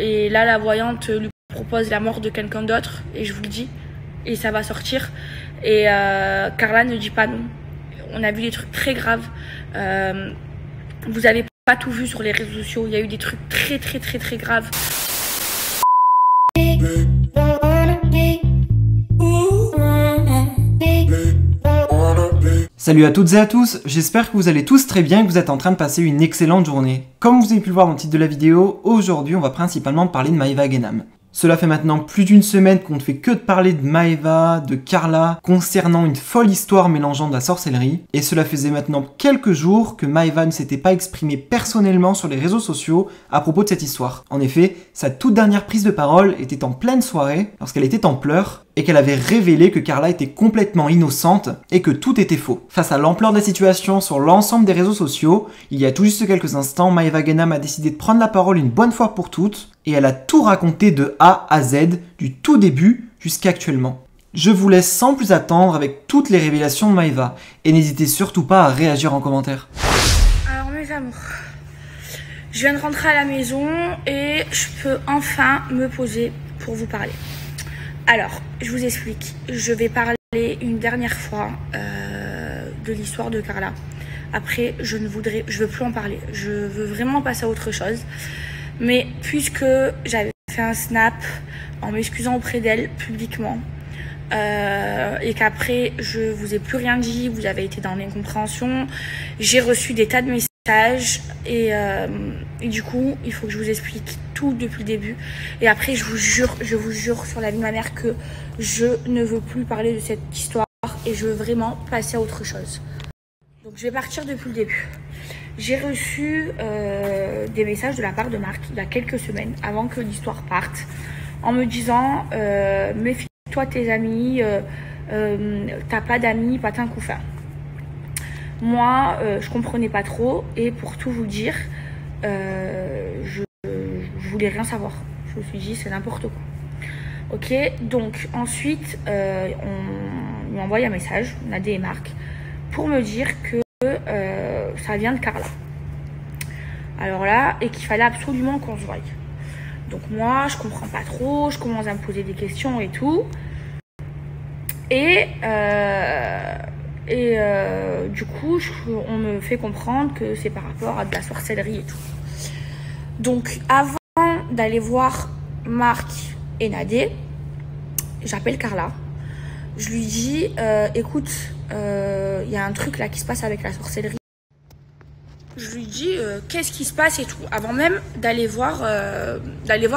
Et là, la voyante lui propose la mort de quelqu'un d'autre, et je vous le dis, et ça va sortir. Et Carla ne dit pas non. On a vu des trucs très graves. Vous avez pas tout vu sur les réseaux sociaux. Il y a eu des trucs très graves. Salut à toutes et à tous, j'espère que vous allez tous très bien et que vous êtes en train de passer une excellente journée. Comme vous avez pu le voir dans le titre de la vidéo, aujourd'hui on va principalement parler de Maeva Guénam. Cela fait maintenant plus d'une semaine qu'on ne fait que de parler de Maeva, de Carla, concernant une folle histoire mélangeant de la sorcellerie. Et cela faisait maintenant quelques jours que Maeva ne s'était pas exprimée personnellement sur les réseaux sociaux à propos de cette histoire. En effet, sa toute dernière prise de parole était en pleine soirée, lorsqu'elle était en pleurs, et qu'elle avait révélé que Carla était complètement innocente et que tout était faux. Face à l'ampleur de la situation sur l'ensemble des réseaux sociaux, il y a tout juste quelques instants, Maeva Guénam a décidé de prendre la parole une bonne fois pour toutes, et elle a tout raconté de A à Z, du tout début jusqu'à actuellement. Je vous laisse sans plus attendre avec toutes les révélations de Maeva, et n'hésitez surtout pas à réagir en commentaire. Alors mes amours, je viens de rentrer à la maison et je peux enfin me poser pour vous parler. Alors, je vous explique, je vais parler une dernière fois de l'histoire de Carla. Après, je veux plus en parler, je veux vraiment passer à autre chose. Mais puisque j'avais fait un snap en m'excusant auprès d'elle publiquement et qu'après je vous ai plus rien dit, vous avez été dans l'incompréhension, j'ai reçu des tas de messages et du coup il faut que je vous explique tout depuis le début. Et après je vous jure sur la vie de ma mère que je ne veux plus parler de cette histoire et je veux vraiment passer à autre chose. Donc je vais partir depuis le début. J'ai reçu des messages de la part de Marc il y a quelques semaines avant que l'histoire parte en me disant méfie-toi tes amis, t'as pas d'amis, patin couffin. Moi je comprenais pas trop et pour tout vous dire je voulais rien savoir. Je me suis dit c'est n'importe quoi. Ok, donc ensuite on m'a envoyé un message, Nadé et Marc, pour me dire que ça vient de Carla. Alors là, et qu'il fallait absolument qu'on se voie. Donc moi, je comprends pas trop, je commence à me poser des questions et tout. Et du coup, on me fait comprendre que c'est par rapport à de la sorcellerie et tout. Donc avant d'aller voir Marc et Nadé, j'appelle Carla. Je lui dis, écoute, y a un truc là qui se passe avec la sorcellerie. Je lui dis qu'est-ce qui se passe et tout, avant même d'aller voir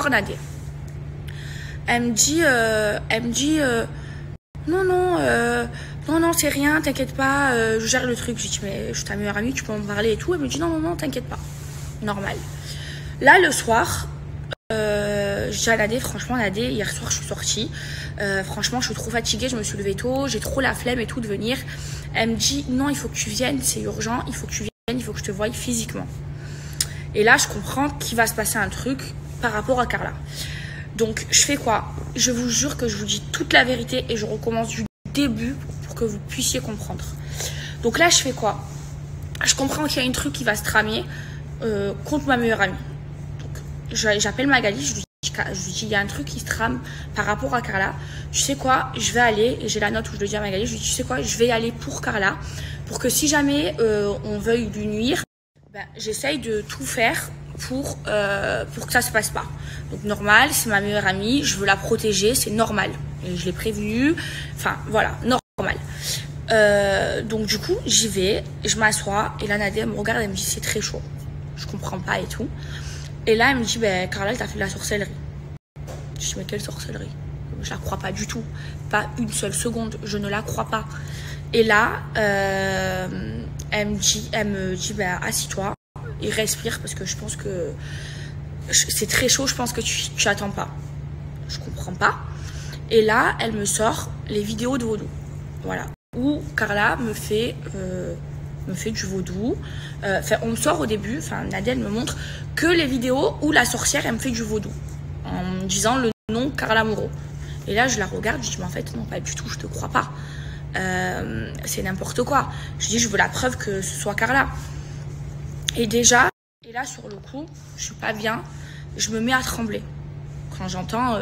Nadé. Elle me dit non, c'est rien, t'inquiète pas, je gère le truc. Je dis mais je suis ta meilleure amie, tu peux en parler et tout. Elle me dit non, t'inquiète pas, normal. Là le soir, je dis à Nadé, franchement Nadé, hier soir je suis sortie, franchement je suis trop fatiguée, je me suis levée tôt, j'ai trop la flemme et tout de venir. Elle me dit non, il faut que tu viennes, c'est urgent, il faut que tu viennes, il faut que je te voie physiquement. Et là je comprends qu'il va se passer un truc par rapport à Carla. Donc je fais quoi? Je vous jure que je vous dis toute la vérité et je recommence du début pour que vous puissiez comprendre. Donc là je fais quoi? Je comprends qu'il y a un truc qui va se tramer contre ma meilleure amie. J'appelle Magali, je lui dis il y a un truc qui se trame par rapport à Carla. Tu sais quoi, je vais aller, et j'ai la note où je le dis à Magali, je lui dis tu sais quoi, je vais y aller pour Carla, pour que si jamais on veuille lui nuire, ben, j'essaye de tout faire pour que ça se passe pas. Donc normal, c'est ma meilleure amie, je veux la protéger, c'est normal. Et je l'ai prévenue, enfin voilà, normal. Donc du coup, j'y vais, je m'assois, et là Nadé elle me regarde, elle me dit c'est très chaud, je comprends pas et tout. Et là, elle me dit, ben, Carla, elle t'a fait de la sorcellerie. Je dis, mais quelle sorcellerie? Je la crois pas du tout. Pas une seule seconde, je ne la crois pas. Et là, elle me dit, ben, assis-toi et respire parce que je pense que c'est très chaud, je pense que tu attends pas. Je comprends pas. Et là, elle me sort les vidéos de vaudou. Voilà. Où Carla me fait du vaudou. Enfin, on me sort au début, enfin, Nadé, elle me montre que les vidéos où la sorcière, elle me fait du vaudou. En me disant le nom Carla Moreau. Et là, je la regarde, je dis, mais en fait, non, pas du tout, je te crois pas. C'est n'importe quoi. Je dis, je veux la preuve que ce soit Carla. Et déjà, et là, sur le coup, je suis pas bien je me mets à trembler. Quand j'entends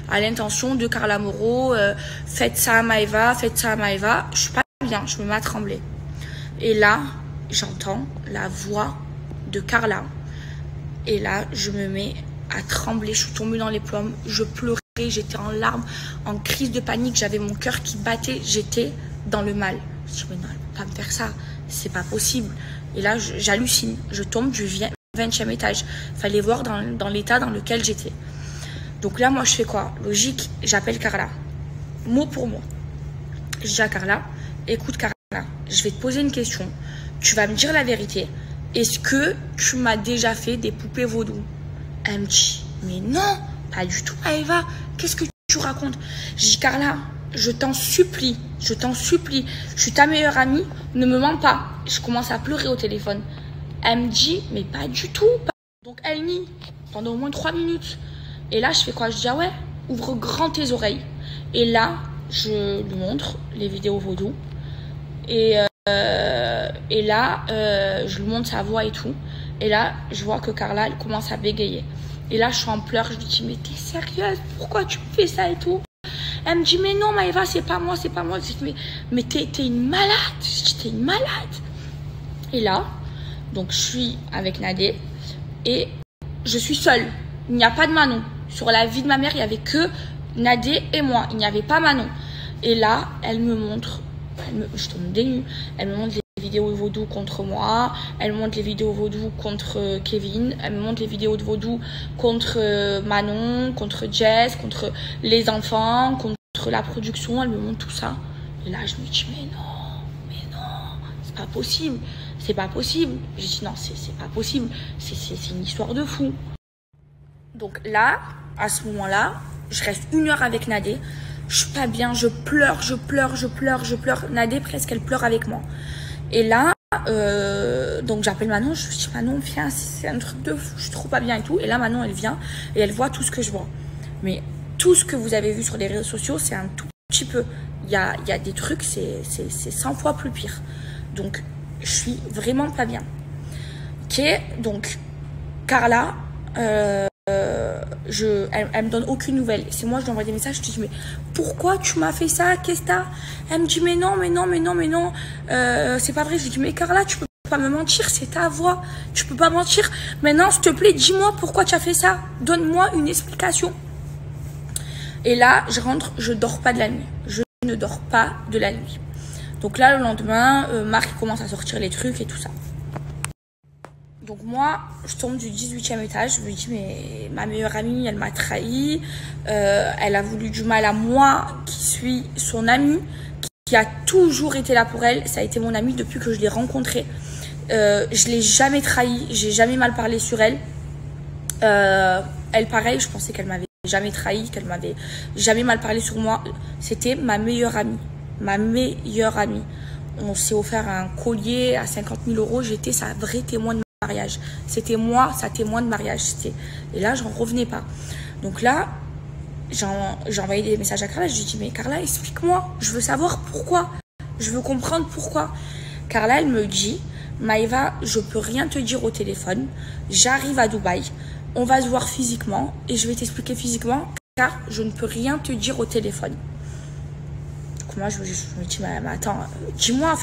à l'intention de Carla Moreau, faites ça à Maëva, faites ça à Maëva, je suis pas bien, je me mets à trembler. Et là, j'entends la voix de Carla. Et là, je me mets à trembler, je suis tombée dans les pommes, je pleurais, j'étais en larmes, en crise de panique, j'avais mon cœur qui battait, j'étais dans le mal. Je me dis, mais non, elle ne peut pas me faire ça, c'est pas possible. Et là, j'hallucine, je tombe du 20e étage. Il fallait voir dans l'état dans lequel j'étais. Donc là, moi, je fais quoi? Logique, j'appelle Carla. Mot pour mot. Je dis à Carla, écoute Carla, je vais te poser une question. Tu vas me dire la vérité. Est-ce que tu m'as déjà fait des poupées vaudou? Elle me dit, mais non, pas du tout, Maëva. Qu'est-ce que tu racontes? Je dis, Carla, je t'en supplie, je suis ta meilleure amie, ne me mens pas. Je commence à pleurer au téléphone. Elle me dit, mais pas du tout. Donc elle nie pendant au moins 3 minutes. Et là, je fais quoi? Je dis, ah ouais, ouvre grand tes oreilles. Et là, je lui montre les vidéos vaudou. Et là, je lui montre sa voix et tout. Et là, je vois que Carla, elle commence à bégayer. Et là, je suis en pleurs. Je lui dis, mais t'es sérieuse? Pourquoi tu me fais ça et tout? Elle me dit, mais non, Maëva, c'est pas moi, c'est pas moi. Je dis, mais t'es une malade. Je dis, t'es une malade. Et là, donc, je suis avec Nadé. Et je suis seule. Il n'y a pas de Manon. Sur la vie de ma mère, il n'y avait que Nadé et moi. Il n'y avait pas Manon. Et là, elle me montre, je tombe des nues, elle me montre les vidéos vaudou contre moi, elle me montre les vidéos vaudou contre Kevin, elle me montre les vidéos de vaudou contre Manon, contre Jess, contre les enfants, contre la production, elle me montre tout ça. Et là, je me dis, mais non, c'est pas possible, c'est pas possible. Je dis, non, c'est pas possible, c'est une histoire de fou. Donc là, à ce moment-là, je reste 1 heure avec Nadé. Je suis pas bien, je pleure. Nadé, presque, elle pleure avec moi. Et là, donc j'appelle Manon, je lui dis, Manon, viens, c'est un truc de fou, je suis trop pas bien et tout. Et là, Manon, elle vient et elle voit tout ce que je vois. Mais tout ce que vous avez vu sur les réseaux sociaux, c'est un tout petit peu. Il y a des trucs, c'est 100 fois plus pire. Donc, je suis vraiment pas bien. Ok, donc, Carla, elle me donne aucune nouvelle. C'est moi, je lui envoie des messages, je lui dis, mais pourquoi tu m'as fait ça? Qu'est-ce que t'as? Elle me dit, mais non, c'est pas vrai. Je lui dis, mais Carla, tu peux pas me mentir, c'est ta voix, tu peux pas mentir. Maintenant, s'il te plaît, dis-moi pourquoi tu as fait ça. Donne-moi une explication. Et là, je rentre, je dors pas de la nuit. Je ne dors pas de la nuit. Donc là, le lendemain, Marc commence à sortir les trucs et tout ça. Donc moi, je tombe du 18e étage, je me dis, mais ma meilleure amie, elle m'a trahi, elle a voulu du mal à moi, qui suis son amie, qui a toujours été là pour elle, ça a été mon amie depuis que je l'ai rencontrée. Je l'ai jamais trahi, j'ai jamais mal parlé sur elle. Elle, pareil, je pensais qu'elle m'avait jamais trahi, qu'elle m'avait jamais mal parlé sur moi. C'était ma meilleure amie, On s'est offert un collier à 50 000 €, j'étais sa vraie témoin de mariage. C'était moi, sa témoin de mariage. Et là, j'en revenais pas. Donc là, j'ai envoyé des messages à Carla. Je lui ai dit, mais Carla, explique-moi. Je veux savoir pourquoi. Je veux comprendre pourquoi. Carla, elle me dit, Maëva, je peux rien te dire au téléphone. J'arrive à Dubaï. On va se voir physiquement et je vais t'expliquer physiquement car je ne peux rien te dire au téléphone. Donc moi, je me dis, mais attends, dis-moi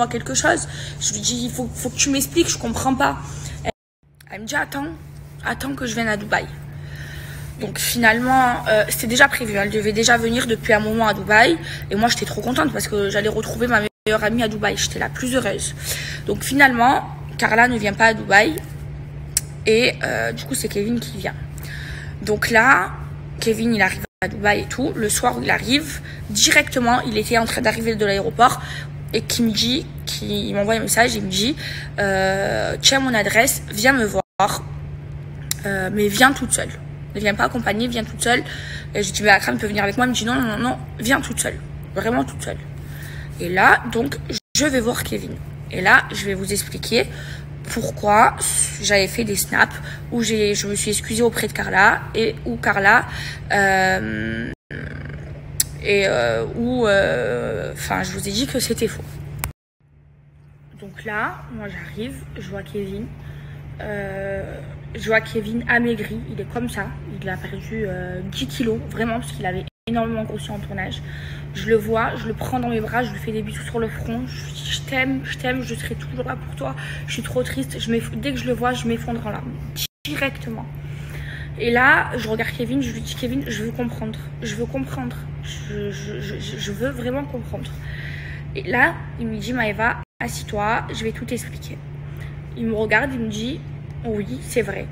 quelque chose. Je lui dis, il faut que tu m'expliques, je comprends pas. Elle me dit, attends que je vienne à Dubaï. Donc finalement, c'était déjà prévu. Elle devait déjà venir depuis un moment à Dubaï. Et moi, j'étais trop contente parce que j'allais retrouver ma meilleure amie à Dubaï. J'étais la plus heureuse. Donc finalement, Carla ne vient pas à Dubaï. Et du coup, c'est Kevin qui vient. Donc là, Kevin, il arrive à Dubaï et tout. Le soir où il arrive, directement, il était en train d'arriver de l'aéroport et il m'envoie un message, il me dit, tiens mon adresse, viens me voir, mais viens toute seule. Ne viens pas accompagner, viens toute seule. Et je dis, mais Akram peut venir avec moi. Il me dit, non, viens toute seule. Vraiment toute seule. Et là, donc, je vais voir Kevin. Et là, je vais vous expliquer pourquoi j'avais fait des snaps où je me suis excusée auprès de Carla et où Carla je vous ai dit que c'était faux. Donc là, moi j'arrive, je vois Kevin, je vois Kevin amaigri, il est comme ça, il a perdu 10 kilos, vraiment, parce qu'il avait énormément grossi en tournage. Je le vois, je le prends dans mes bras, je lui fais des bisous sur le front, je lui dis je t'aime, je serai toujours là pour toi, je suis trop triste, dès que je le vois, je m'effondre en larmes, directement. Et là, je regarde Kevin, je lui dis Kevin, je veux comprendre, je veux vraiment comprendre. Et là, il me dit Maëva, assis-toi, je vais tout t'expliquer. Il me regarde, il me dit oui, c'est vrai.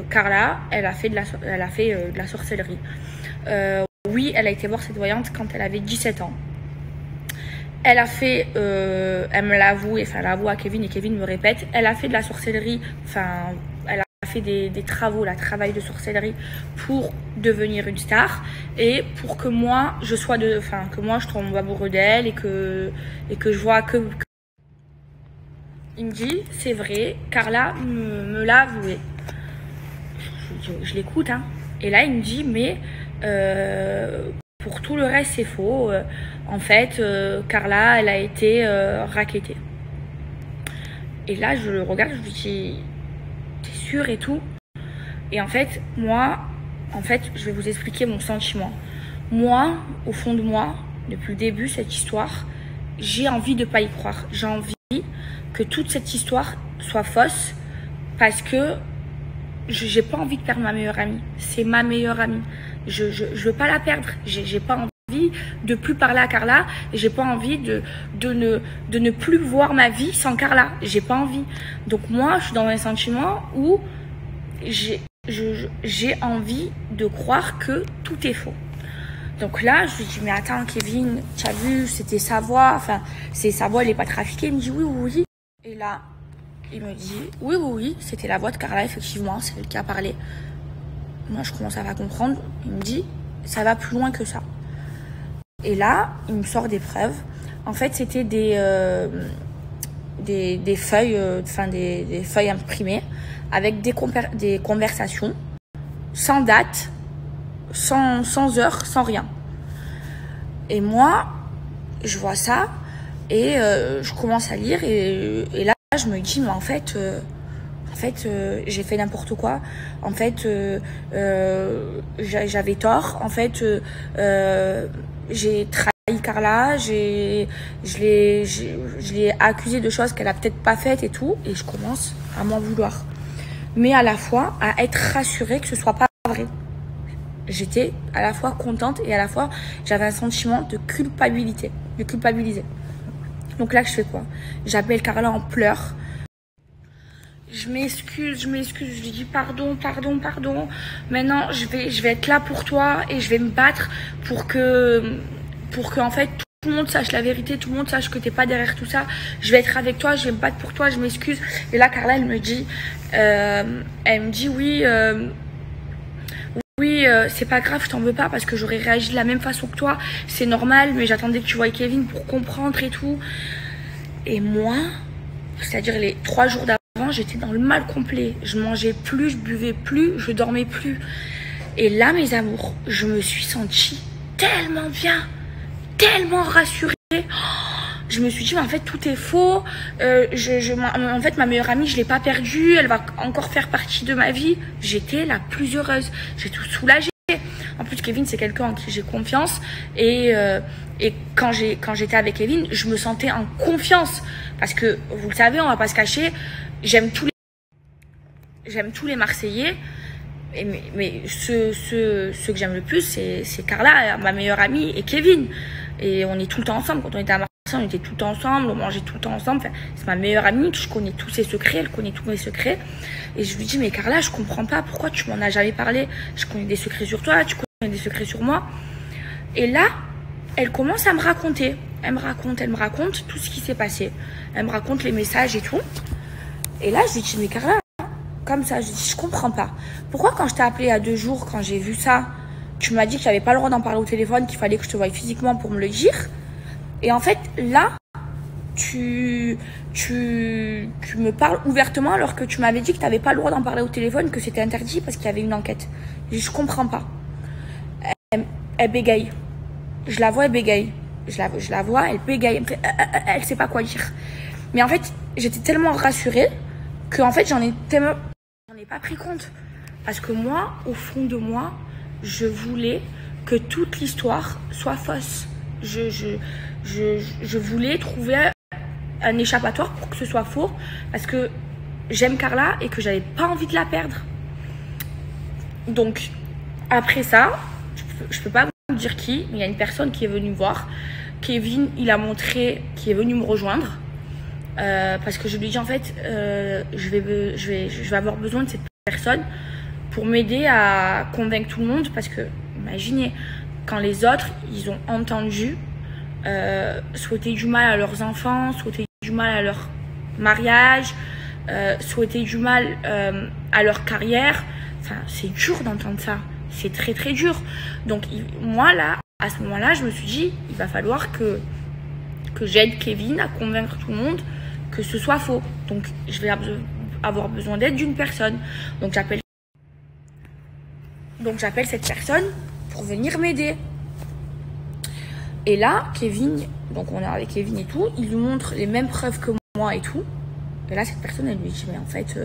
Carla, elle a fait de la sorcellerie. Oui, elle a été voir cette voyante quand elle avait 17 ans. Elle a fait, elle me l'avoue, enfin elle avoue à Kevin et Kevin me répète, elle a fait de la sorcellerie, enfin elle a fait des travaux, la travail de sorcellerie pour devenir une star et pour que moi je tombe amoureux d'elle et que je vois que... Il me dit, c'est vrai, Carla me l'a avoué. Je l'écoute, hein. Et là, il me dit, mais pour tout le reste, c'est faux. En fait, Carla, elle a été rackettée. Et là, je le regarde, je lui dis, t'es sûre et tout? Et en fait, moi, je vais vous expliquer mon sentiment. Moi, au fond de moi, depuis le début, cette histoire, j'ai envie de pas y croire. J'ai envie que toute cette histoire soit fausse parce que j'ai pas envie de perdre ma meilleure amie. C'est ma meilleure amie. Je veux pas la perdre. J'ai pas envie de plus parler à Carla. J'ai pas envie de ne plus voir ma vie sans Carla. J'ai pas envie. Donc moi, je suis dans un sentiment où j'ai envie de croire que tout est faux. Donc là, je lui dis, mais attends, Kevin, tu as vu, c'était sa voix. Enfin, sa voix, elle n'est pas trafiquée. Il me dit, oui, oui, oui. Et là, il me dit, oui, oui, oui, c'était la voix de Carla, effectivement, c'est elle qui a parlé. Moi, je commence à pas comprendre. Il me dit, ça va plus loin que ça. Et là, il me sort des preuves. En fait, c'était des feuilles, des feuilles imprimées avec des conversations sans date, sans heure, sans rien. Et moi, je vois ça et je commence à lire et là, je me dis, mais en fait, j'ai fait n'importe quoi. En fait, j'avais tort. En fait, j'ai trahi Carla. Je l'ai accusée de choses qu'elle a peut-être pas faites et tout. Et je commence à m'en vouloir. Mais à la fois, à être rassurée que ce soit pas vrai. J'étais à la fois contente et à la fois, j'avais un sentiment de culpabilité, de culpabiliser. Donc là, je fais quoi? J'appelle Carla en pleurs. Je m'excuse, je lui dis pardon. Maintenant, je vais être là pour toi et je vais me battre pour que en fait, tout le monde sache la vérité, tout le monde sache que t'es pas derrière tout ça. Je vais être avec toi, je vais me battre pour toi, je m'excuse. Et là, Carla, elle me dit oui, c'est pas grave, je t'en veux pas parce que j'aurais réagi de la même façon que toi. C'est normal, mais j'attendais que tu voies Kevin pour comprendre et tout. Et moi, c'est-à-dire les 3 jours d'avant, j'étais dans le mal complet. Je mangeais plus, je buvais plus, je dormais plus. Et là, mes amours, je me suis sentie tellement bien, tellement rassurée. Je me suis dit, mais en fait, tout est faux. En fait, ma meilleure amie, je l'ai pas perdue. Elle va encore faire partie de ma vie. J'étais la plus heureuse. J'ai tout soulagé. En plus, Kevin, c'est quelqu'un en qui j'ai confiance. Et quand j'étais avec Kevin, je me sentais en confiance. Parce que, vous le savez, on va pas se cacher, j'aime tous les Marseillais. Mais ceux que j'aime le plus, c'est Carla, ma meilleure amie, et Kevin. Et on est tout le temps ensemble. Quand on était à Marseille, on était tout le temps ensemble, on mangeait tout le temps ensemble. Enfin, c'est ma meilleure amie, je connais tous ses secrets, elle connaît tous mes secrets. Et je lui dis, mais Carla, je comprends pas, pourquoi tu m'en as jamais parlé? Je connais des secrets sur toi, tu connais des secrets sur moi. Et là, elle commence à me raconter. Elle me raconte tout ce qui s'est passé. Elle me raconte les messages et tout. Et là, je lui dis, mais Carla, comme ça, je dis, je comprends pas. Pourquoi quand je t'ai appelé il y a 2 jours, quand j'ai vu ça, tu m'as dit que tu n'avais pas le droit d'en parler au téléphone, qu'il fallait que je te voie physiquement pour me le dire. Et en fait, là, tu me parles ouvertement alors que tu m'avais dit que tu n'avais pas le droit d'en parler au téléphone, que c'était interdit parce qu'il y avait une enquête. Je dis, je comprends pas. Elle bégaye. Je la vois, elle bégaye. Je la vois, elle bégaye. Elle sait pas quoi dire. Mais en fait, j'étais tellement rassurée que en fait, j'en ai tellement ai pas pris compte. Parce que moi, au fond de moi, je voulais que toute l'histoire soit fausse. Je voulais trouver un échappatoire pour que ce soit faux. Parce que j'aime Carla et que j'avais pas envie de la perdre. Donc, après ça, je peux pas vous dire qui, mais il y a une personne qui est venue me voir. Kevin, il a montré qu'il est venu me rejoindre. Parce que je lui ai dit en fait, je vais avoir besoin de cette personne pour m'aider à convaincre tout le monde. Parce que, imaginez, quand les autres, ils ont entendu souhaiter du mal à leurs enfants, souhaiter du mal à leur mariage, souhaiter du mal à leur carrière. Enfin, c'est dur d'entendre ça. C'est très très dur. Donc moi là, à ce moment-là, je me suis dit, il va falloir que j'aide Kevin à convaincre tout le monde que ce soit faux. Donc je vais avoir besoin d'aide d'une personne. Donc j'appelle cette personne pour venir m'aider. Et là, Kevin, donc on est avec Kevin et tout, il lui montre les mêmes preuves que moi et tout. Et là, cette personne, elle lui dit, mais en fait,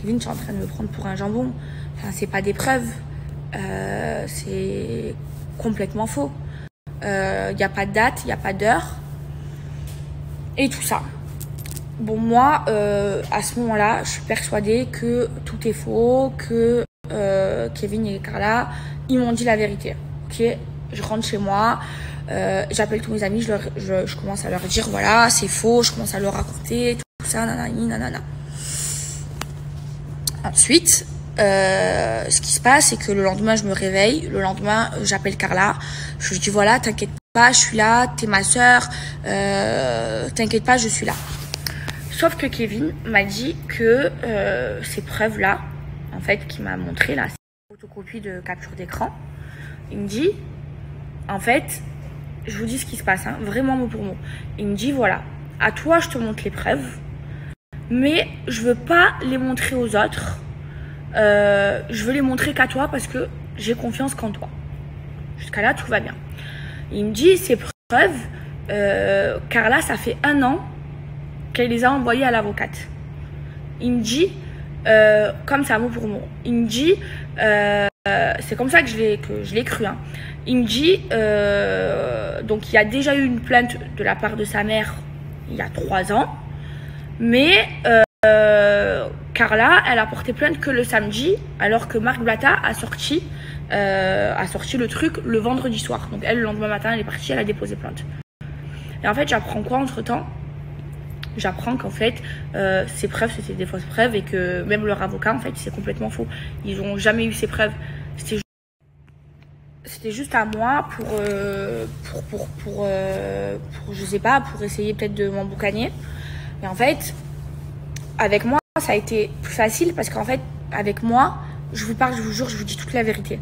Kevin, tu es en train de me prendre pour un jambon. Enfin, c'est pas des preuves. C'est complètement faux. Il n'y a pas de date, il n'y a pas d'heure. Et tout ça. Bon, moi, à ce moment-là, je suis persuadée que tout est faux, que Kevin et Carla, ils m'ont dit la vérité. Ok, je rentre chez moi, j'appelle tous mes amis, je commence à leur dire, voilà, c'est faux, je commence à leur raconter, tout ça, nanani, nanana. Ensuite, ce qui se passe, c'est que le lendemain, je me réveille. Le lendemain, j'appelle Carla. Je lui dis, voilà, t'inquiète pas, je suis là, t'es ma soeur. T'inquiète pas, je suis là. Sauf que Kevin m'a dit que ces preuves-là, en fait, qu'il m'a montré, là, c'est une photocopie de capture d'écran. Il me dit, en fait, je vous dis ce qui se passe, hein, vraiment mot pour mot. Il me dit, voilà, à toi, je te montre les preuves, mais je veux pas les montrer aux autres. Je veux les montrer qu'à toi parce que j'ai confiance qu'en toi. Jusqu'à là, tout va bien. Il me dit, ces preuves, Carla, ça fait 1 an qu'elle les a envoyées à l'avocate. Il me dit, comme ça, mot pour mot, il me dit, c'est comme ça que je l'ai cru. Hein. Il me dit, donc il y a déjà eu une plainte de la part de sa mère il y a 3 ans, mais Carla, elle a porté plainte que le samedi, alors que Marc Blatta a sorti le truc le vendredi soir. Donc elle, le lendemain matin, elle est partie, elle a déposé plainte. Et en fait, j'apprends quoi entre-temps? J'apprends qu'en fait, ces preuves, c'était des fausses preuves et que même leur avocat, en fait, c'est complètement faux. Ils n'ont jamais eu ces preuves. C'était juste à moi pour je sais pas, pour essayer peut-être de m'emboucaner. Et en fait, avec moi, ça a été plus facile parce qu'en fait, avec moi, je vous parle, je vous jure, je vous dis toute la vérité.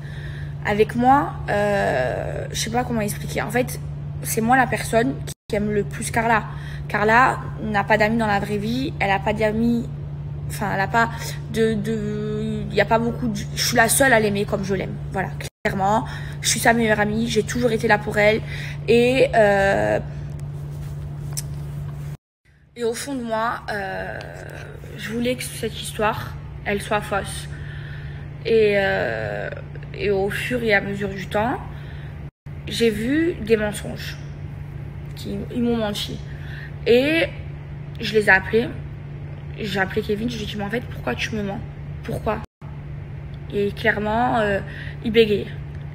Avec moi, je sais pas comment expliquer. En fait, c'est moi la personne qui aime le plus Carla. Carla n'a pas d'amis dans la vraie vie, elle a pas d'amis, enfin, elle a pas il y a pas beaucoup je suis la seule à l'aimer comme je l'aime. Voilà, clairement. Je suis sa meilleure amie, j'ai toujours été là pour elle. Et au fond de moi, je voulais que cette histoire, elle soit fausse. Et au fur et à mesure du temps, j'ai vu des mensonges. Ils m'ont menti. Et je les ai appelés. J'ai appelé Kevin, je lui ai dit, mais en fait, pourquoi tu me mens? Pourquoi? Et clairement, il bégayait.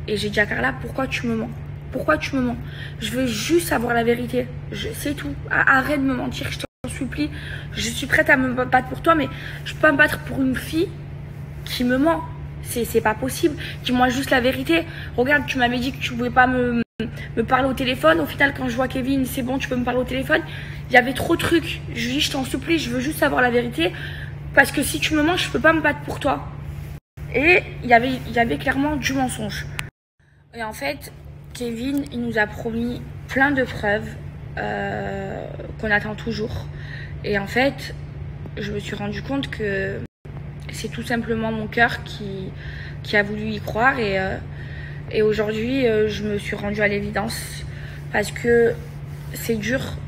Et j'ai dit à Carla, pourquoi tu me mens? Pourquoi tu me mens? Je veux juste savoir la vérité. C'est tout. Arrête de me mentir, je t'en supplie. Je suis prête à me battre pour toi, mais je peux pas me battre pour une fille qui me ment. C'est pas possible. Dis-moi juste la vérité. Regarde, tu m'avais dit que tu pouvais pas me parler au téléphone. Au final, quand je vois Kevin, c'est bon, tu peux me parler au téléphone. Il y avait trop de trucs. Je lui dis, je t'en supplie, je veux juste savoir la vérité. Parce que si tu me mens, je peux pas me battre pour toi. Et il y avait clairement du mensonge. Et en fait, Kevin, il nous a promis plein de preuves qu'on attend toujours. Et en fait, je me suis rendu compte que c'est tout simplement mon cœur qui a voulu y croire. Et aujourd'hui, je me suis rendue à l'évidence. Parce que c'est dur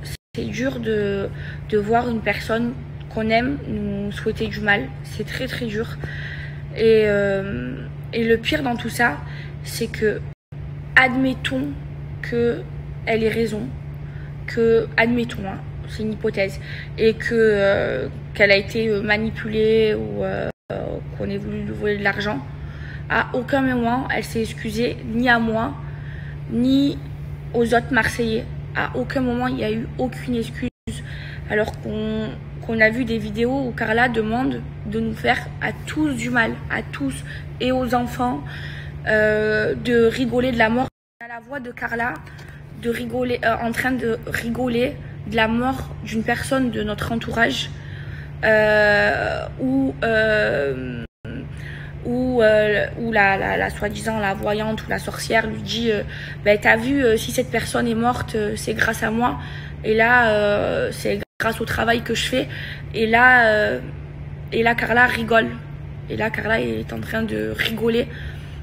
de voir une personne qu'on aime nous souhaiter du mal. C'est très très dur. Et le pire dans tout ça, c'est que, admettons qu'elle ait raison, admettons, hein, c'est une hypothèse, et qu'elle a été manipulée ou qu'on ait voulu lui voler de l'argent. À aucun moment, elle s'est excusée, ni à moi, ni aux autres Marseillais. À aucun moment, il n'y a eu aucune excuse. Alors qu'on a vu des vidéos où Carla demande de nous faire à tous du mal, à tous, et aux enfants, de rigoler de la mort. On a la voix de Carla de rigoler, en train de rigoler de la mort d'une personne de notre entourage, où la soi-disant la voyante ou la sorcière lui dit t'as vu, si cette personne est morte, c'est grâce à moi, et là c'est grâce au travail que je fais, et là Carla rigole, et là Carla est en train de rigoler,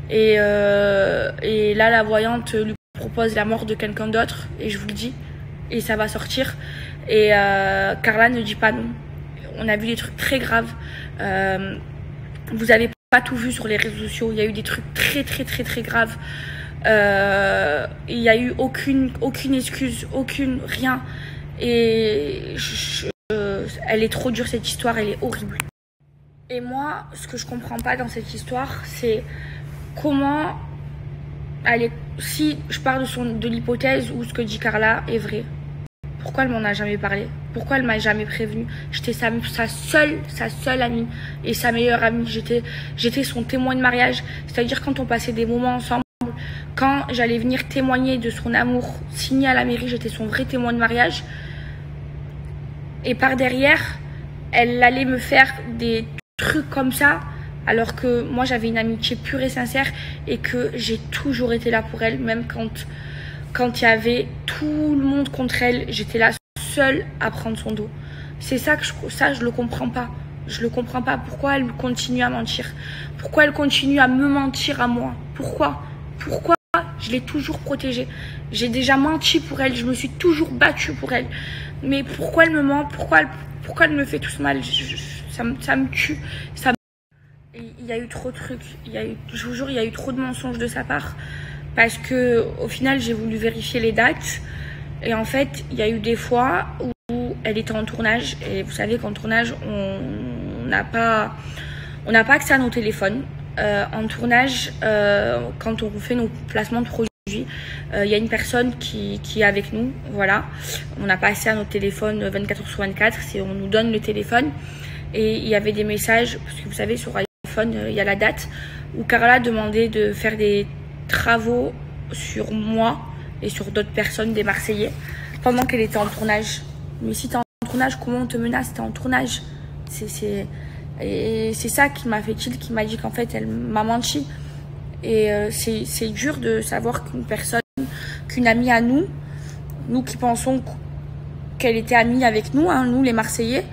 et là la voyante lui propose la mort de quelqu'un d'autre, et je vous le dis, et ça va sortir, et Carla ne dit pas non. On a vu des trucs très graves, vous avez pas tout vu sur les réseaux sociaux, il y a eu des trucs très graves, il y a eu aucune excuse, rien, et elle est trop dure cette histoire, elle est horrible. Et moi, ce que je comprends pas dans cette histoire, c'est comment si je pars de l'hypothèse où ce que dit Carla est vrai, pourquoi elle m'en a jamais parlé? Pourquoi elle m'a jamais prévenu? J'étais sa seule amie et sa meilleure amie. J'étais son témoin de mariage. C'est-à-dire quand on passait des moments ensemble, quand j'allais venir témoigner de son amour signé à la mairie, j'étais son vrai témoin de mariage. Et par derrière, elle allait me faire des trucs comme ça, alors que moi j'avais une amitié pure et sincère et que j'ai toujours été là pour elle, même quand il y avait tout le monde contre elle, j'étais la seule à prendre son dos. C'est ça que je le comprends pas. Je le comprends pas. Pourquoi elle continue à mentir? Pourquoi elle continue à me mentir à moi? Pourquoi je l'ai toujours protégée? J'ai déjà menti pour elle. Je me suis toujours battue pour elle. Mais pourquoi elle me ment? Pourquoi elle me fait tout ce mal? Ça me tue. Il y a eu trop de trucs. Je vous jure, il y a eu trop de mensonges de sa part. Parce que au final, j'ai voulu vérifier les dates. Et en fait, il y a eu des fois où elle était en tournage. Et vous savez qu'en tournage, on n'a pas accès à nos téléphones. En tournage, quand on fait nos placements de produits, il y a une personne qui est avec nous. Voilà. On n'a pas accès à notre téléphone 24h/24. On nous donne le téléphone. Et il y avait des messages, parce que vous savez, sur iPhone, il y a la date, où Carla demandait de faire des travaux sur moi et sur d'autres personnes, des Marseillais, pendant qu'elle était en tournage. Mais si t'es en tournage, comment on te menace? T'es en tournage. Et c'est ça qui m'a fait tilt, qui m'a dit qu'en fait elle m'a menti. Et c'est dur de savoir qu'une amie à nous qui pensons qu'elle était amie avec nous, hein, nous les Marseillais,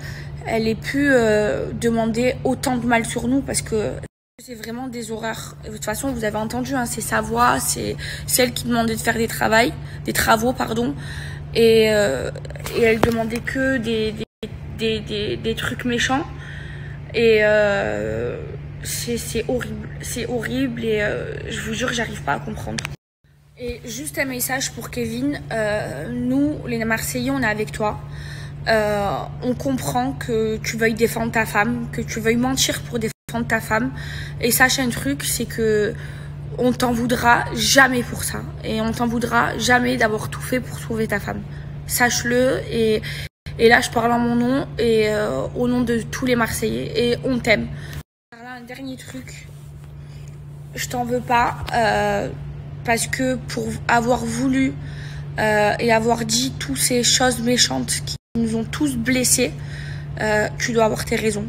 elle ait pu demander autant de mal sur nous, parce que c'est vraiment des horreurs. De toute façon, vous avez entendu, hein, c'est sa voix, c'est elle qui demandait de faire des travaux, et elle demandait que des trucs méchants. Et c'est horrible, et je vous jure, j'arrive pas à comprendre. Et juste un message pour Kevin, nous les Marseillais, on est avec toi. On comprend que tu veuilles défendre ta femme, que tu veuilles mentir pour défendre ta femme, et sache un truc, c'est que on t'en voudra jamais pour ça, et on t'en voudra jamais d'avoir tout fait pour sauver ta femme. Sache-le, et là je parle en mon nom et au nom de tous les Marseillais, et on t'aime. Un dernier truc, je t'en veux pas, parce que pour avoir voulu et avoir dit toutes ces choses méchantes qui nous ont tous blessés, tu dois avoir tes raisons.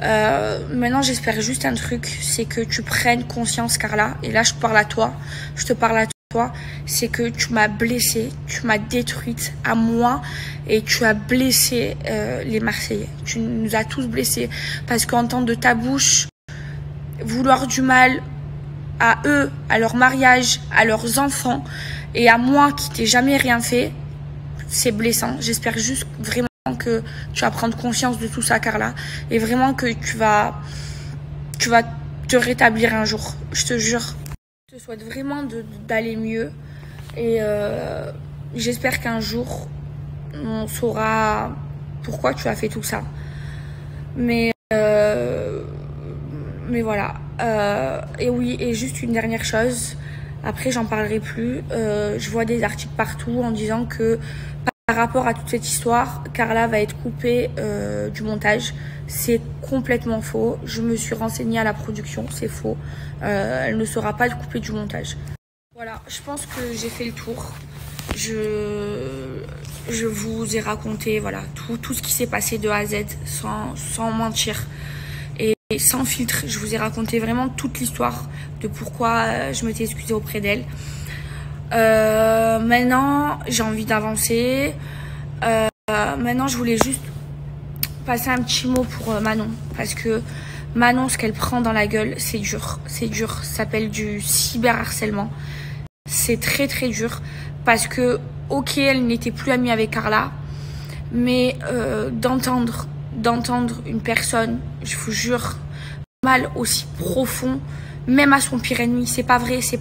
Maintenant, j'espère juste un truc, c'est que tu prennes conscience, Carla, et là je te parle à toi, c'est que tu m'as blessée, tu m'as détruite à moi, et tu as blessé les Marseillais. Tu nous as tous blessés, parce qu'entendre de ta bouche vouloir du mal à eux, à leur mariage, à leurs enfants, et à moi qui t'ai jamais rien fait, c'est blessant. J'espère juste vraiment que tu vas prendre conscience de tout ça, Carla, et vraiment que tu vas te rétablir un jour, je te jure. Je te souhaite vraiment d'aller mieux, et j'espère qu'un jour on saura pourquoi tu as fait tout ça. Mais voilà. Et oui, et juste une dernière chose, après j'en parlerai plus. Je vois des articles partout en disant que par rapport à toute cette histoire, Carla va être coupée du montage. C'est complètement faux. Je me suis renseignée à la production, c'est faux. Elle ne sera pas coupée du montage. Voilà, je pense que j'ai fait le tour. Je vous ai raconté voilà, tout ce qui s'est passé de A à Z sans mentir et sans filtre. Je vous ai raconté vraiment toute l'histoire de pourquoi je m'étais excusée auprès d'elle. Maintenant, j'ai envie d'avancer. Maintenant, je voulais juste passer un petit mot pour Manon. Parce que Manon, ce qu'elle prend dans la gueule, c'est dur. C'est dur. Ça s'appelle du cyberharcèlement. C'est très très dur. Parce que, ok, elle n'était plus amie avec Carla. Mais d'entendre une personne, je vous jure, mal aussi profond, même à son pire ennemi, c'est pas vrai, c'est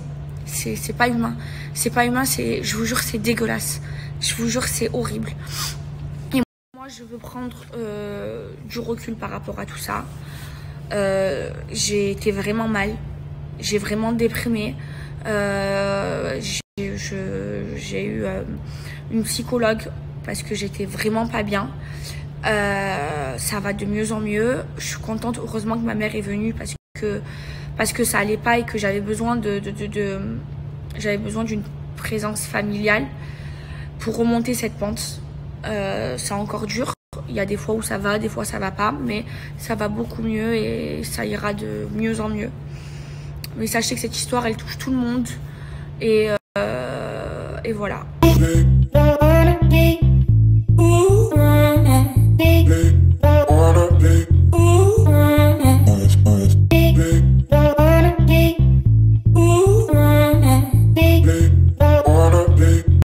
pas humain. C'est pas humain, je vous jure, c'est dégueulasse. Je vous jure, c'est horrible. Et moi, je veux prendre du recul par rapport à tout ça. J'ai été vraiment mal. J'ai vraiment déprimé. J'ai eu une psychologue parce que j'étais vraiment pas bien. Ça va de mieux en mieux. Je suis contente, heureusement que ma mère est venue parce que ça allait pas et que j'avais besoin j'avais besoin d'une présence familiale pour remonter cette pente. C'est encore dur. Il y a des fois où ça va, des fois ça va pas, mais ça va beaucoup mieux et ça ira de mieux en mieux. Mais sachez que cette histoire, elle touche tout le monde et voilà.